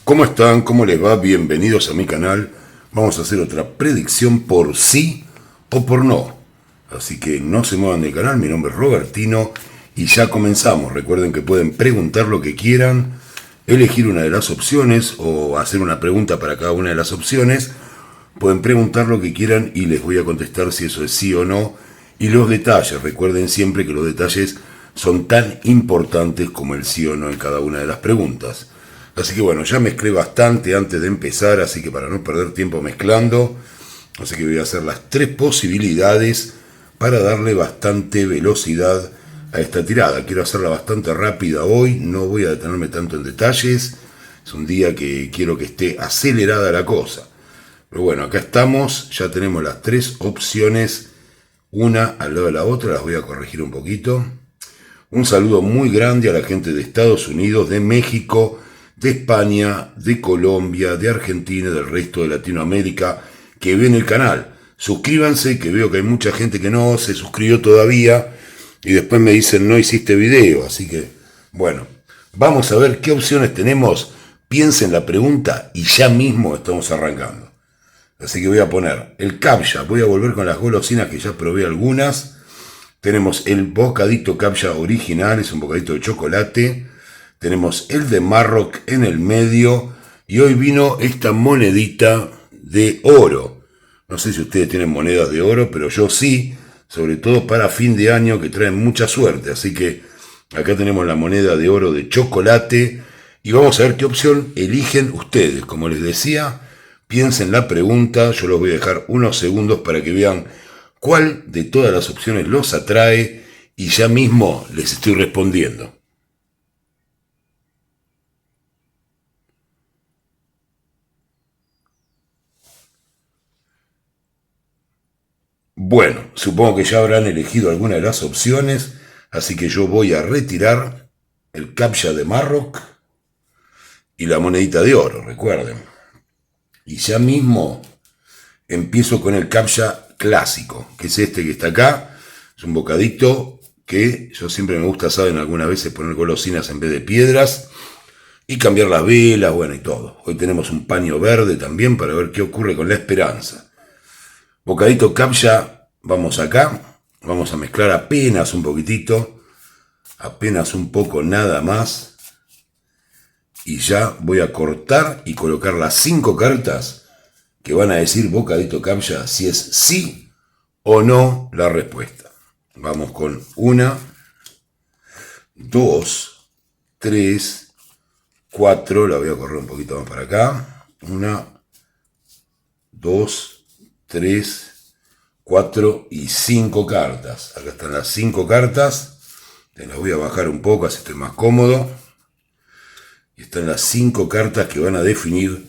¿Cómo están? ¿Cómo les va? Bienvenidos a mi canal. Vamos a hacer otra predicción por sí o por no. Así que no se muevan del canal. Mi nombre es Robertino y ya comenzamos. Recuerden que pueden preguntar lo que quieran, elegir una de las opciones o hacer una pregunta para cada una de las opciones. Pueden preguntar lo que quieran y les voy a contestar si eso es sí o no. Y los detalles, recuerden siempre que los detalles son tan importantes como el sí o no en cada una de las preguntas. Así que bueno, ya mezclé bastante antes de empezar, así que para no perder tiempo mezclando, así que voy a hacer las tres posibilidades para darle bastante velocidad a esta tirada. Quiero hacerla bastante rápida hoy, no voy a detenerme tanto en detalles, es un día que quiero que esté acelerada la cosa. Pero bueno, acá estamos, ya tenemos las tres opciones, una al lado de la otra, las voy a corregir un poquito. Un saludo muy grande a la gente de Estados Unidos, de México, de España, de Colombia, de Argentina, del resto de Latinoamérica que ven el canal. Suscríbanse, que veo que hay mucha gente que no se suscribió todavía y después me dicen no hiciste video, así que bueno, vamos a ver qué opciones tenemos. Piensen la pregunta y ya mismo estamos arrancando. Así que voy a poner el captcha, voy a volver con las golosinas que ya probé algunas. Tenemos el bocadito captcha original, es un bocadito de chocolate. Tenemos el de Marroc en el medio y hoy vino esta monedita de oro. No sé si ustedes tienen monedas de oro, pero yo sí, sobre todo para fin de año que traen mucha suerte. Así que acá tenemos la moneda de oro de chocolate y vamos a ver qué opción eligen ustedes. Como les decía, piensen la pregunta, yo los voy a dejar unos segundos para que vean cuál de todas las opciones los atrae y ya mismo les estoy respondiendo. Bueno, supongo que ya habrán elegido alguna de las opciones, así que yo voy a retirar el captcha de Marroc y la monedita de oro, recuerden. Y ya mismo empiezo con el captcha clásico, que es este que está acá. Es un bocadito que yo siempre me gusta, saben, algunas veces poner golosinas en vez de piedras y cambiar las velas, bueno, y todo. Hoy tenemos un paño verde también para ver qué ocurre con la esperanza. Bocadito captcha, vamos acá, vamos a mezclar apenas un poquitito, apenas un poco nada más, y ya voy a cortar y colocar las 5 cartas que van a decir bocadito captcha si es sí o no la respuesta. Vamos con 1, 2, 3, 4, la voy a correr un poquito más para acá, 1, 2, 3, 4 y 5 cartas. Acá están las 5 cartas. Te las voy a bajar un poco, así estoy más cómodo. Y están las 5 cartas que van a definir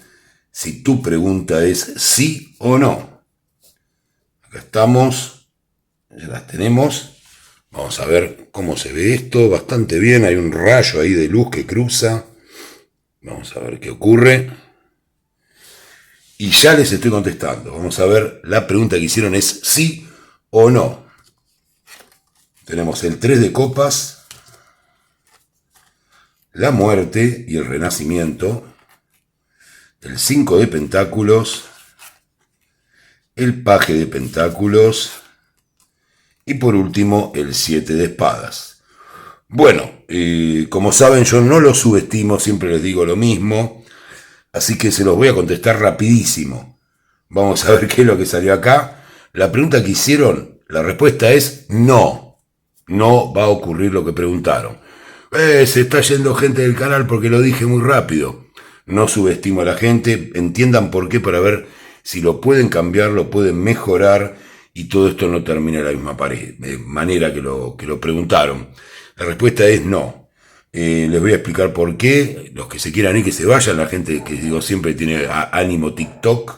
si tu pregunta es sí o no. Acá estamos. Ya las tenemos. Vamos a ver cómo se ve esto. Bastante bien. Hay un rayo ahí de luz que cruza. Vamos a ver qué ocurre. Y ya les estoy contestando. Vamos a ver, la pregunta que hicieron es sí o no. Tenemos el 3 de copas, la muerte y el renacimiento, el 5 de pentáculos, el paje de pentáculos y por último el 7 de espadas. Bueno, como saben yo no los subestimo, siempre les digo lo mismo. Así que se los voy a contestar rapidísimo. Vamos a ver qué es lo que salió acá. La pregunta que hicieron, la respuesta es no. No va a ocurrir lo que preguntaron. Se está yendo gente del canal porque lo dije muy rápido. No subestimo a la gente. Entiendan por qué, para ver si lo pueden cambiar, lo pueden mejorar y todo esto no termine de la misma manera que lo preguntaron. La respuesta es no. Les voy a explicar por qué. Los que se quieran ir, que se vayan. La gente que digo siempre tiene ánimo TikTok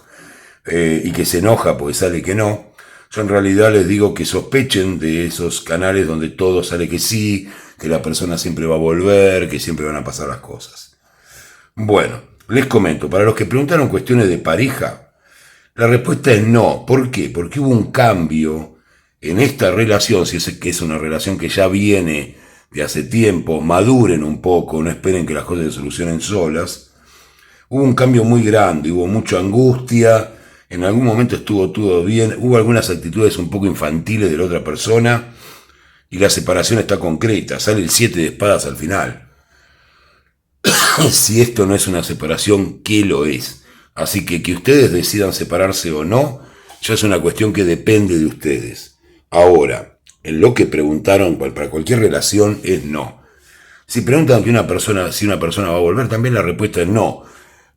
y que se enoja porque sale que no. Yo en realidad les digo que sospechen de esos canales donde todo sale que sí, que la persona siempre va a volver, que siempre van a pasar las cosas. Bueno, les comento, para los que preguntaron cuestiones de pareja, la respuesta es no. ¿Por qué? Porque hubo un cambio en esta relación, si es que es una relación que ya viene de hace tiempo, maduren un poco, no esperen que las cosas se solucionen solas. hubo un cambio muy grande, hubo mucha angustia, en algún momento estuvo todo bien, hubo algunas actitudes un poco infantiles de la otra persona y la separación está concreta, sale el 7 de espadas al final. Si esto no es una separación, ¿qué lo es? Así que ustedes decidan separarse o no, ya es una cuestión que depende de ustedes. Ahora, en lo que preguntaron para cualquier relación es no. Si preguntan si una persona va a volver, también la respuesta es no.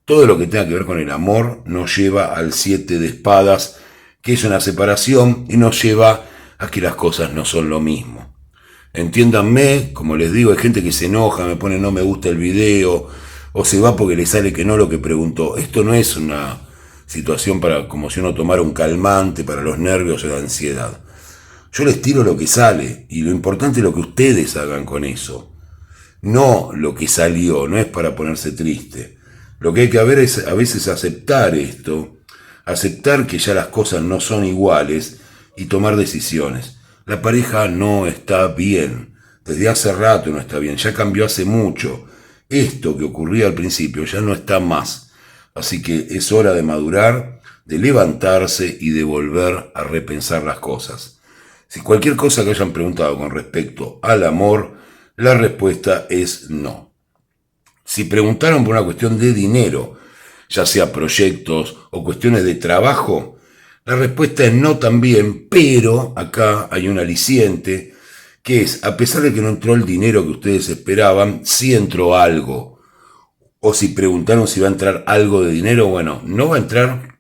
Todo lo que tenga que ver con el amor nos lleva al 7 de espadas, que es una separación y nos lleva a que las cosas no son lo mismo. Entiéndanme, como les digo, hay gente que se enoja, me pone no me gusta el video, o se va porque le sale que no lo que preguntó. Esto no es una situación para como si uno tomara un calmante para los nervios o la ansiedad. Yo les tiro lo que sale, y lo importante es lo que ustedes hagan con eso. No lo que salió, no es para ponerse triste. Lo que hay que haber es a veces aceptar esto, aceptar que ya las cosas no son iguales y tomar decisiones. La pareja no está bien, desde hace rato no está bien, ya cambió hace mucho. Esto que ocurría al principio ya no está más. Así que es hora de madurar, de levantarse y de volver a repensar las cosas. Si cualquier cosa que hayan preguntado con respecto al amor, la respuesta es no. Si preguntaron por una cuestión de dinero, ya sea proyectos o cuestiones de trabajo, la respuesta es no también, pero acá hay un aliciente, que es, a pesar de que no entró el dinero que ustedes esperaban, sí entró algo. O si preguntaron si va a entrar algo de dinero, bueno, no va a entrar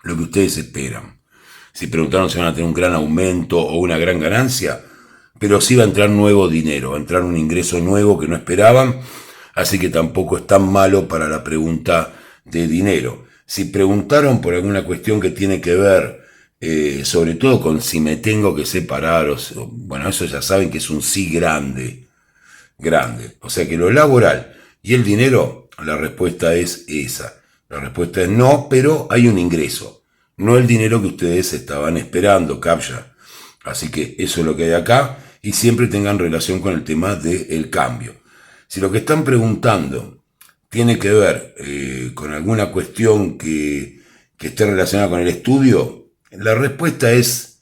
lo que ustedes esperan. Si preguntaron si van a tener un gran aumento o una gran ganancia, pero sí va a entrar nuevo dinero, va a entrar un ingreso nuevo que no esperaban, así que tampoco es tan malo para la pregunta de dinero. Si preguntaron por alguna cuestión que tiene que ver, sobre todo con si me tengo que separar, bueno, eso ya saben que es un sí grande, grande. O sea que lo laboral y el dinero, la respuesta es esa. La respuesta es no, pero hay un ingreso, no el dinero que ustedes estaban esperando, Captcha. Así que eso es lo que hay acá, y siempre tengan relación con el tema del cambio. Si lo que están preguntando tiene que ver con alguna cuestión que esté relacionada con el estudio, la respuesta es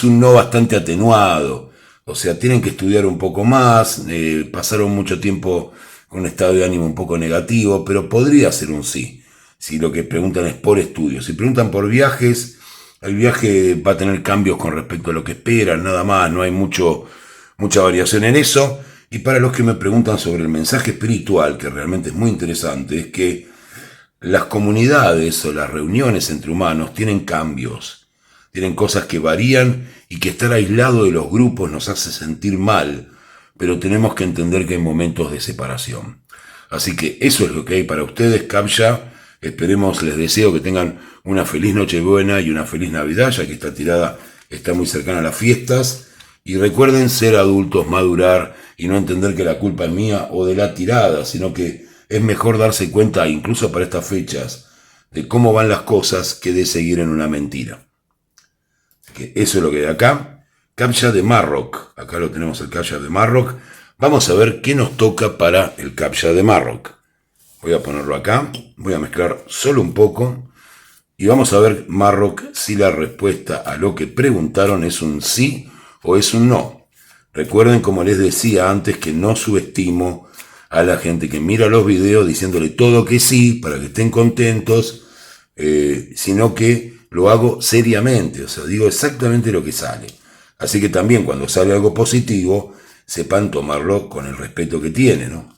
un no bastante atenuado. O sea, tienen que estudiar un poco más, pasaron mucho tiempo con un estado de ánimo un poco negativo, pero podría ser un sí, si lo que preguntan es por estudio. Si preguntan por viajes, el viaje va a tener cambios con respecto a lo que esperan, nada más, no hay mucha variación en eso. Y para los que me preguntan sobre el mensaje espiritual, que realmente es muy interesante, es que las comunidades o las reuniones entre humanos tienen cambios, tienen cosas que varían y que estar aislado de los grupos nos hace sentir mal, pero tenemos que entender que hay momentos de separación. Así que eso es lo que hay para ustedes, Captcha. Esperemos, les deseo que tengan una feliz Nochebuena y una feliz Navidad, ya que esta tirada está muy cercana a las fiestas. Y recuerden ser adultos, madurar y no entender que la culpa es mía o de la tirada, sino que es mejor darse cuenta, incluso para estas fechas, de cómo van las cosas que de seguir en una mentira. Así que eso es lo que hay acá. Captcha de Marroc. Acá lo tenemos, el Captcha de Marroc. Vamos a ver qué nos toca para el Captcha de Marroc. Voy a ponerlo acá. Voy a mezclar solo un poco. Y vamos a ver, Marroc, si la respuesta a lo que preguntaron es un sí o es un no. Recuerden, como les decía antes, que no subestimo a la gente que mira los videos diciéndole todo que sí, para que estén contentos, sino que lo hago seriamente, o sea, digo exactamente lo que sale. Así que también cuando sale algo positivo, sepan tomarlo con el respeto que tiene, ¿no?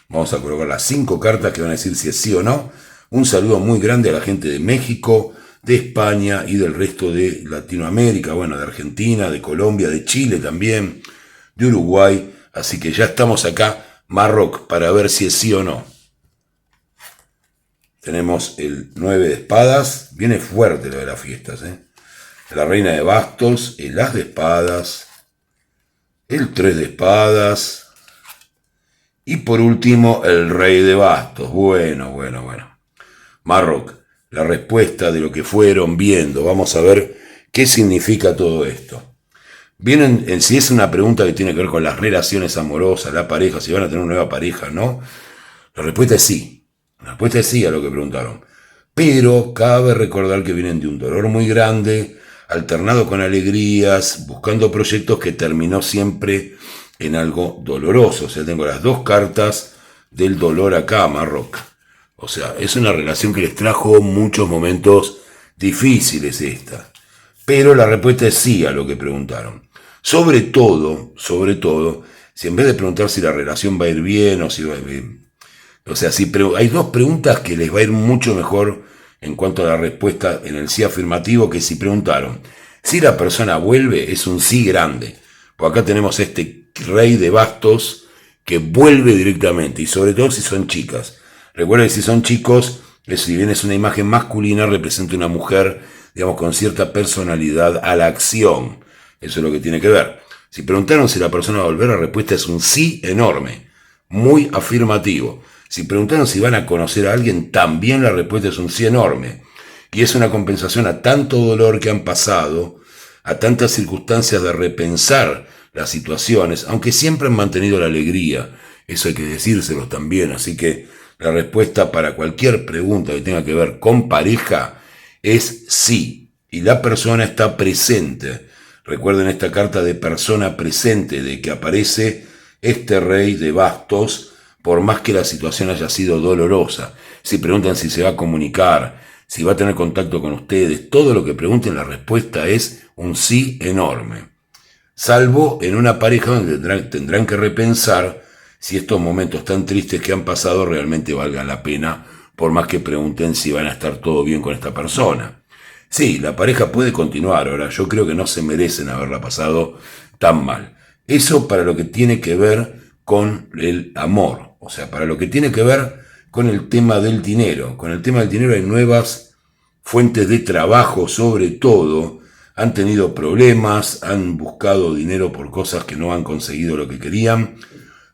Vamos a colocar las 5 cartas que van a decir si es sí o no. Un saludo muy grande a la gente de México, de España y del resto de Latinoamérica, bueno, de Argentina, de Colombia, de Chile también, de Uruguay. Así que ya estamos acá, Marroc, para ver si es sí o no. Tenemos el 9 de espadas, viene fuerte lo de las fiestas, La reina de bastos, el as de espadas, el 3 de espadas y por último el rey de bastos. Bueno. Marroc, la respuesta de lo que fueron viendo. Vamos a ver qué significa todo esto. Vienen, en si es una pregunta que tiene que ver con las relaciones amorosas, la pareja, si van a tener una nueva pareja, ¿no? La respuesta es sí. La respuesta es sí a lo que preguntaron. Pero cabe recordar que vienen de un dolor muy grande, alternado con alegrías, buscando proyectos que terminó siempre en algo doloroso. O sea, tengo las dos cartas del dolor acá, Marroc. O sea, es una relación que les trajo muchos momentos difíciles esta. Pero la respuesta es sí a lo que preguntaron. Sobre todo, si en vez de preguntar si la relación va a ir bien o si va a ir bien, o sea, hay dos preguntas que les va a ir mucho mejor en cuanto a la respuesta en el sí afirmativo, que si preguntaron si la persona vuelve, es un sí grande. Pues acá tenemos este rey de bastos que vuelve directamente, y sobre todo si son chicas. Recuerden que si son chicos, si bien es una imagen masculina, representa una mujer, digamos, con cierta personalidad a la acción. Eso es lo que tiene que ver. Si preguntaron si la persona va a volver, la respuesta es un sí enorme, muy afirmativo. Si preguntaron si van a conocer a alguien, también la respuesta es un sí enorme. Y es una compensación a tanto dolor que han pasado, a tantas circunstancias de repensar las situaciones, aunque siempre han mantenido la alegría. Eso hay que decírselos también. Así que la respuesta para cualquier pregunta que tenga que ver con pareja es sí. Y la persona está presente. Recuerden esta carta de persona presente, de que aparece este rey de bastos, por más que la situación haya sido dolorosa. Si preguntan si se va a comunicar, si va a tener contacto con ustedes, todo lo que pregunten, la respuesta es un sí enorme. Salvo en una pareja donde tendrán que repensar si estos momentos tan tristes que han pasado realmente valgan la pena, por más que pregunten si van a estar todo bien con esta persona. Sí, la pareja puede continuar, ahora yo creo que no se merecen haberla pasado tan mal. Eso para lo que tiene que ver con el amor, o sea, para lo que tiene que ver con el tema del dinero. Con el tema del dinero hay nuevas fuentes de trabajo, sobre todo, han tenido problemas, han buscado dinero por cosas que no han conseguido lo que querían,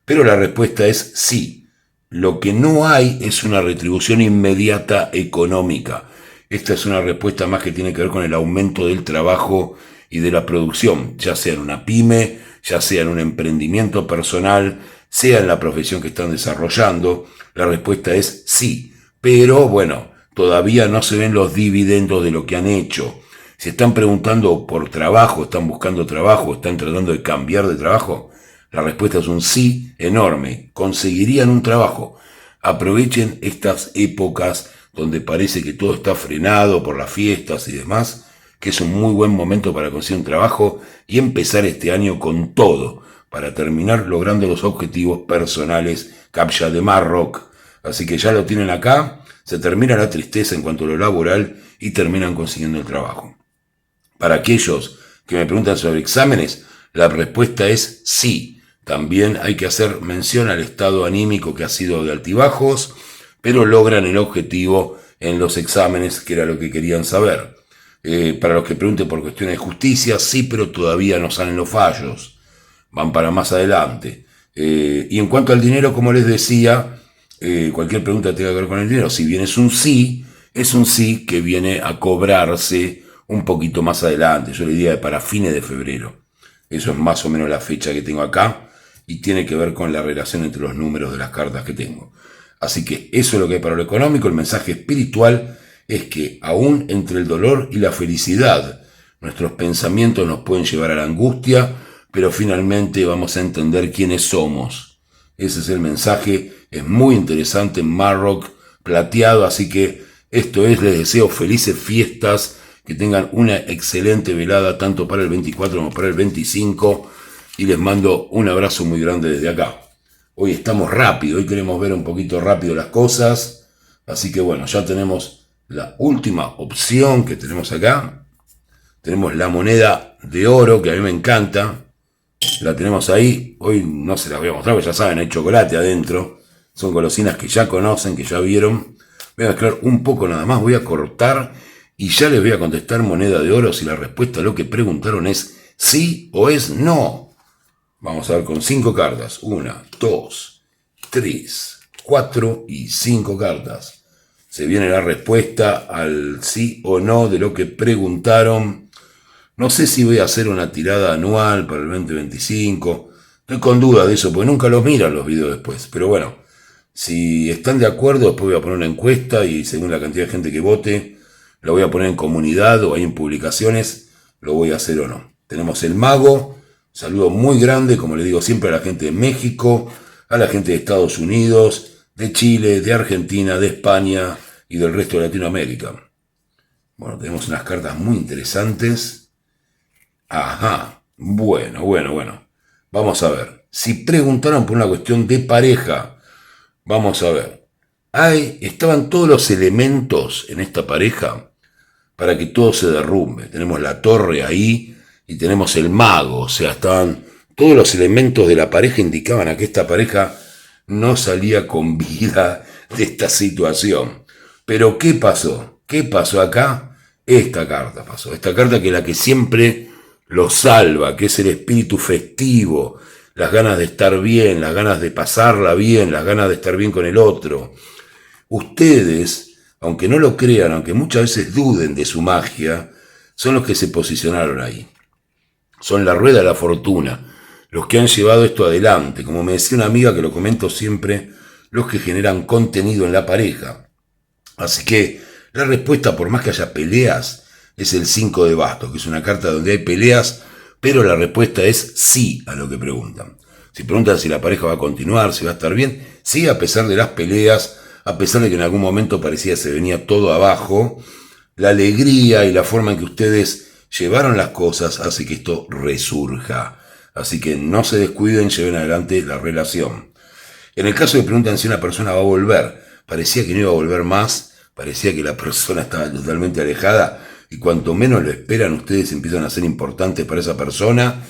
pero la respuesta es sí. Lo que no hay es una retribución inmediata económica. Esta es una respuesta más que tiene que ver con el aumento del trabajo y de la producción, ya sea en una pyme, ya sea en un emprendimiento personal, sea en la profesión que están desarrollando. La respuesta es sí, pero bueno, todavía no se ven los dividendos de lo que han hecho. Si están preguntando por trabajo, están buscando trabajo, están tratando de cambiar de trabajo, la respuesta es un sí enorme. Conseguirían un trabajo. Aprovechen estas épocas donde parece que todo está frenado por las fiestas y demás, que es un muy buen momento para conseguir un trabajo y empezar este año con todo, para terminar logrando los objetivos personales Captcha de Marroc. Así que ya lo tienen acá, se termina la tristeza en cuanto a lo laboral y terminan consiguiendo el trabajo. Para aquellos que me preguntan sobre exámenes, la respuesta es sí. También hay que hacer mención al estado anímico que ha sido de altibajos, pero logran el objetivo en los exámenes, que era lo que querían saber. Para los que pregunten por cuestiones de justicia, sí, pero todavía no salen los fallos. Van para más adelante. Y en cuanto al dinero, como les decía, cualquier pregunta que tenga que ver con el dinero, si bien es un sí que viene a cobrarse un poquito más adelante. Yo le diría para fines de febrero. Eso es más o menos la fecha que tengo acá y tiene que ver con la relación entre los números de las cartas que tengo. Así que eso es lo que hay para lo económico. El mensaje espiritual es que aún entre el dolor y la felicidad, nuestros pensamientos nos pueden llevar a la angustia, pero finalmente vamos a entender quiénes somos. Ese es el mensaje. Es muy interesante, Marroc plateado. Así que esto es, les deseo felices fiestas, que tengan una excelente velada tanto para el 24 como para el 25 y les mando un abrazo muy grande desde acá. Hoy estamos rápido, hoy queremos ver un poquito rápido las cosas, así que bueno, ya tenemos la última opción que tenemos acá. Tenemos la moneda de oro, que a mí me encanta, la tenemos ahí. Hoy no se la voy a mostrar, porque ya saben, hay chocolate adentro, son golosinas que ya conocen, que ya vieron. Voy a mezclar un poco nada más, voy a cortar y ya les voy a contestar moneda de oro si la respuesta a lo que preguntaron es sí o es no. Vamos a ver con 5 cartas. 1, 2, 3, 4 y 5 cartas. Se viene la respuesta al sí o no de lo que preguntaron. No sé si voy a hacer una tirada anual para el 2025. Estoy con duda de eso, porque nunca los miran los videos después. Pero bueno, Si están de acuerdo, después voy a poner una encuesta y según la cantidad de gente que vote, lo voy a poner en comunidad o ahí en publicaciones, lo voy a hacer o no. Tenemos el mago, saludo muy grande, como le digo siempre, a la gente de México, a la gente de Estados Unidos, de Chile, de Argentina, de España y del resto de Latinoamérica. Bueno, tenemos unas cartas muy interesantes. Ajá, bueno. Vamos a ver. Si preguntaron por una cuestión de pareja, vamos a ver. Estaban todos los elementos en esta pareja para que todo se derrumbe. Tenemos la torre ahí y tenemos el mago. O sea, estaban todos los elementos de la pareja indicaban a que esta pareja no salía con vida de esta situación. Pero ¿qué pasó? ¿Qué pasó acá? Esta carta pasó. Esta carta que es la que siempre lo salva, que es el espíritu festivo, las ganas de estar bien, las ganas de pasarla bien, las ganas de estar bien con el otro. Ustedes, aunque no lo crean, aunque muchas veces duden de su magia, son los que se posicionaron ahí. Son la rueda de la fortuna, los que han llevado esto adelante. Como me decía una amiga que lo comento siempre, los que generan contenido en la pareja. Así que la respuesta, por más que haya peleas, es el 5 de bastos, que es una carta donde hay peleas, pero la respuesta es sí a lo que preguntan. Si preguntan si la pareja va a continuar, si va a estar bien, sí, a pesar de las peleas, a pesar de que en algún momento parecía que se venía todo abajo, la alegría y la forma en que ustedes llevaron las cosas hace que esto resurja. Así que no se descuiden, lleven adelante la relación. En el caso de que preguntan si una persona va a volver, parecía que no iba a volver más, parecía que la persona estaba totalmente alejada, y cuanto menos lo esperan, ustedes empiezan a ser importantes para esa persona.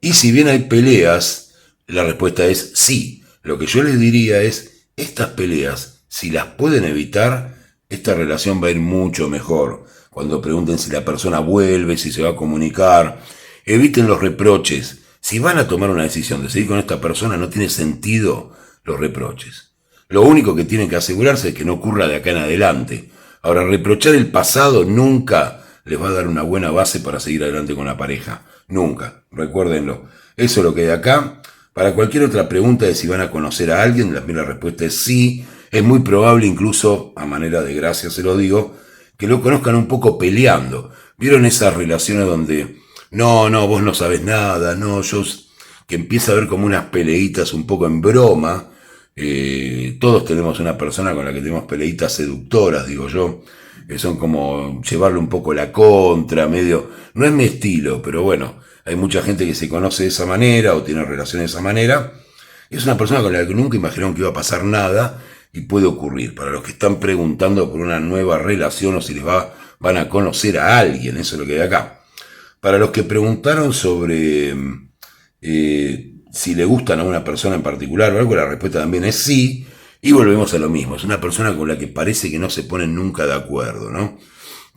Y si bien hay peleas, la respuesta es sí. Lo que yo les diría es, estas peleas, si las pueden evitar, esta relación va a ir mucho mejor. Cuando pregunten si la persona vuelve, si se va a comunicar, eviten los reproches. Si van a tomar una decisión de seguir con esta persona, no tiene sentido los reproches. Lo único que tienen que asegurarse es que no ocurra de acá en adelante. Ahora, reprochar el pasado nunca les va a dar una buena base para seguir adelante con la pareja. Nunca, recuérdenlo. Eso es lo que hay acá. Para cualquier otra pregunta de si van a conocer a alguien, la respuesta es sí. Es muy probable, incluso a manera de gracia se lo digo, que lo conozcan un poco peleando. ¿Vieron esas relaciones donde no, vos no sabés nada, no, que empieza a haber como unas peleitas un poco en broma? Todos tenemos una persona con la que tenemos peleitas seductoras, digo yo, que son como llevarle un poco la contra, medio, no es mi estilo, pero bueno, hay mucha gente que se conoce de esa manera o tiene relaciones de esa manera. Es una persona con la que nunca imaginaron que iba a pasar nada y puede ocurrir. Para los que están preguntando por una nueva relación o si van a conocer a alguien, eso es lo que hay acá. Para los que preguntaron sobre si le gustan a una persona en particular o algo, la respuesta también es sí. Y volvemos a lo mismo, es una persona con la que parece que no se ponen nunca de acuerdo, ¿no?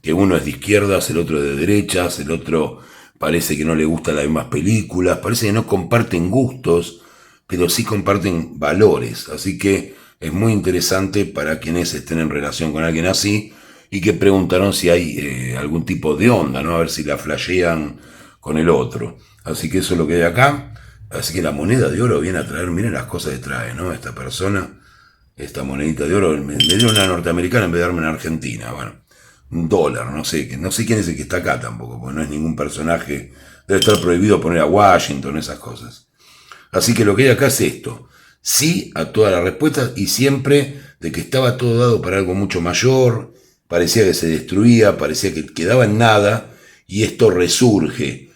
Que uno es de izquierdas, el otro de derechas, el otro parece que no le gustan las mismas películas, parece que no comparten gustos, pero sí comparten valores. Así que es muy interesante para quienes estén en relación con alguien así y que preguntaron si hay algún tipo de onda, ¿no? A ver si la flashean con el otro. Así que eso es lo que hay acá. Así que la moneda de oro viene a traer, miren las cosas que trae, ¿no? Esta persona, esta monedita de oro, me dieron una norteamericana en vez de darme una argentina. Bueno, un dólar, no sé quién es el que está acá tampoco, porque no es ningún personaje. Debe estar prohibido poner a Washington, esas cosas. Así que lo que hay acá es esto. Sí a todas las respuestas y siempre de que estaba todo dado para algo mucho mayor, parecía que se destruía, parecía que quedaba en nada y esto resurge.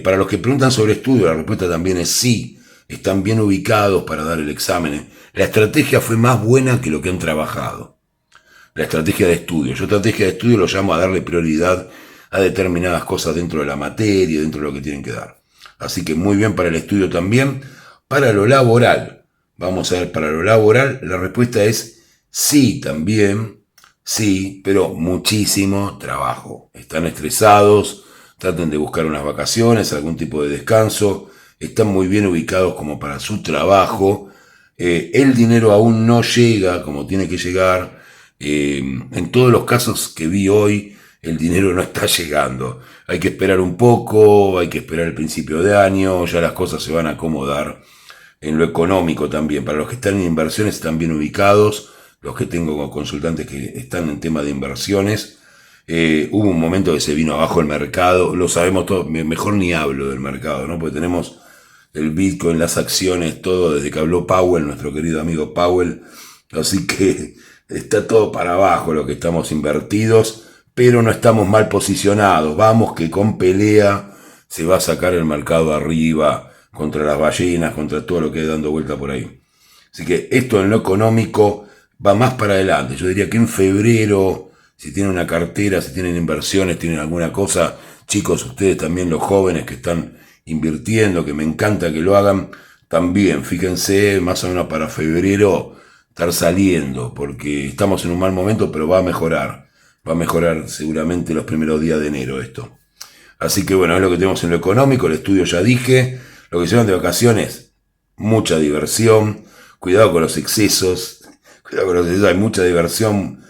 Para los que preguntan sobre estudio, la respuesta también es sí. Están bien ubicados para dar el examen. La estrategia fue más buena que lo que han trabajado. La estrategia de estudio. Yo estrategia de estudio lo llamo a darle prioridad a determinadas cosas dentro de la materia, dentro de lo que tienen que dar. Así que muy bien para el estudio también. Para lo laboral, vamos a ver, para lo laboral la respuesta es sí también, sí, pero muchísimo trabajo. Están estresados, traten de buscar unas vacaciones, algún tipo de descanso, están muy bien ubicados como para su trabajo. El dinero aún no llega como tiene que llegar. En todos los casos que vi hoy, el dinero no está llegando. Hay que esperar un poco, hay que esperar el principio de año, ya las cosas se van a acomodar. en lo económico también. Para los que están en inversiones están bien ubicados, los que tengo como consultantes que están en tema de inversiones. Hubo un momento que se vino abajo el mercado, lo sabemos todos, mejor ni hablo del mercado, ¿no? Porque tenemos el Bitcoin, las acciones, todo desde que habló Powell, nuestro querido amigo Powell, así que está todo para abajo lo que estamos invertidos, pero no estamos mal posicionados, vamos que con pelea se va a sacar el mercado arriba contra las ballenas, contra todo lo que hay dando vuelta por ahí. Así que esto en lo económico va más para adelante, yo diría que en febrero, si tienen una cartera, si tienen inversiones, tienen alguna cosa, chicos, ustedes también los jóvenes que están invirtiendo, que me encanta que lo hagan, también fíjense más o menos para febrero estar saliendo, porque estamos en un mal momento, pero va a mejorar seguramente los primeros días de enero esto. Así que bueno, es lo que tenemos en lo económico, el estudio ya dije, lo que se van de vacaciones, mucha diversión, cuidado con los excesos, hay mucha diversión,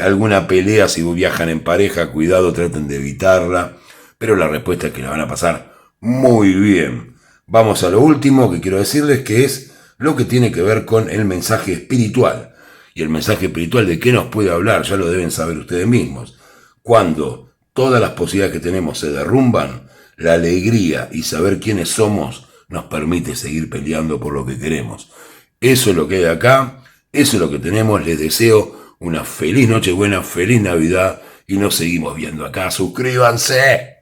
alguna pelea si viajan en pareja, cuidado, traten de evitarla, pero la respuesta es que la van a pasar muy bien. Vamos a lo último que quiero decirles, que es lo que tiene que ver con el mensaje espiritual. Y el mensaje espiritual, ¿de qué nos puede hablar? Ya lo deben saber ustedes mismos. Cuando todas las posibilidades que tenemos se derrumban, la alegría y saber quiénes somos nos permite seguir peleando por lo que queremos. Eso es lo que hay acá, eso es lo que tenemos. Les deseo una feliz Nochebuena, feliz Navidad y nos seguimos viendo acá. ¡Suscríbanse!